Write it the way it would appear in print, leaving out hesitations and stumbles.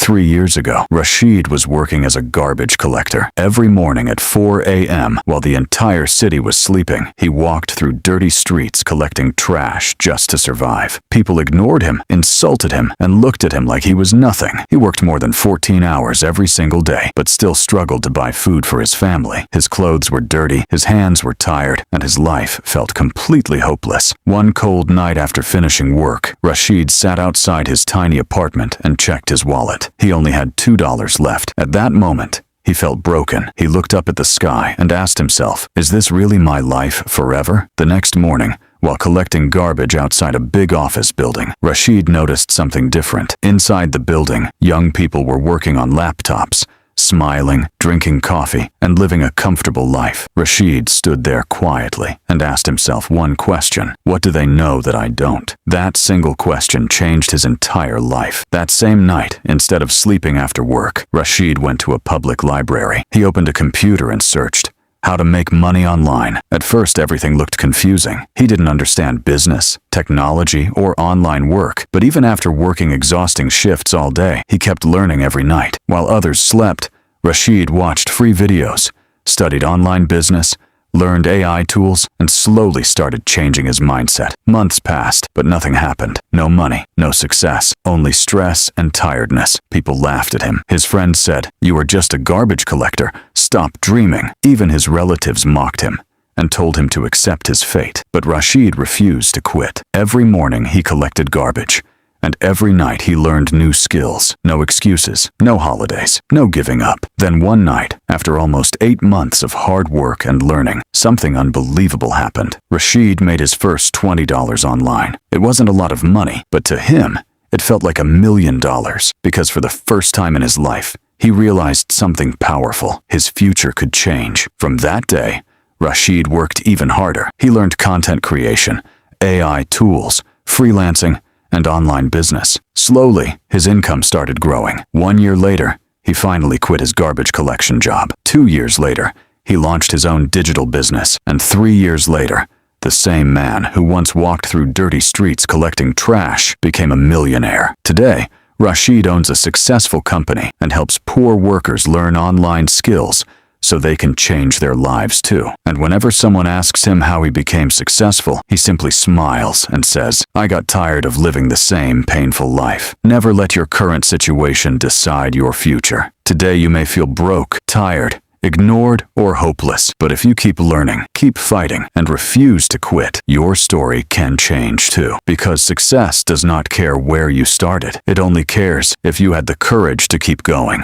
3 years ago, Rashid was working as a garbage collector. Every morning at 4 a.m., while the entire city was sleeping, he walked through dirty streets collecting trash just to survive. People ignored him, insulted him, and looked at him like he was nothing. He worked more than 14 hours every single day, but still struggled to buy food for his family. His clothes were dirty, his hands were tired, and his life felt completely hopeless. One cold night after finishing work, Rashid sat outside his tiny apartment and checked his wallet. He only had $2 left. At that moment, he felt broken. He looked up at the sky and asked himself, is this really my life forever? The next morning, while collecting garbage outside a big office building, Rashid noticed something different. Inside the building, young people were working on laptops, smiling, drinking coffee, and living a comfortable life. Rashid stood there quietly and asked himself one question: what do they know that I don't? That single question changed his entire life. That same night, instead of sleeping after work, Rashid went to a public library. He opened a computer and searched how to make money online. At first, everything looked confusing. He didn't understand business, technology, or online work, but even after working exhausting shifts all day, he kept learning every night. While others slept, Rashid watched free videos, studied online business, learned AI tools, and slowly started changing his mindset. Months passed, but nothing happened. No money, no success, only stress and tiredness. People laughed at him. His friends said, "You are just a garbage collector. Stop dreaming." Even his relatives mocked him and told him to accept his fate. But Rashid refused to quit. Every morning he collected garbage, and every night he learned new skills. No excuses, no holidays, no giving up. Then one night, after almost 8 months of hard work and learning, something unbelievable happened. Rashid made his first $20 online. It wasn't a lot of money, but to him, it felt like $1 million, because for the first time in his life, he realized something powerful. His future could change. From that day, Rashid worked even harder. He learned content creation, AI tools, freelancing, and online business. Slowly, his income started growing. 1 year later, he finally quit his garbage collection job. 2 years later, he launched his own digital business. And 3 years later, the same man who once walked through dirty streets collecting trash became a millionaire. Today, Rashid owns a successful company and helps poor workers learn online skills so they can change their lives too. And whenever someone asks him how he became successful, he simply smiles and says, "I got tired of living the same painful life." Never let your current situation decide your future. Today you may feel broke, tired, ignored, or hopeless. But if you keep learning, keep fighting, and refuse to quit, your story can change too. Because success does not care where you started. It only cares if you had the courage to keep going.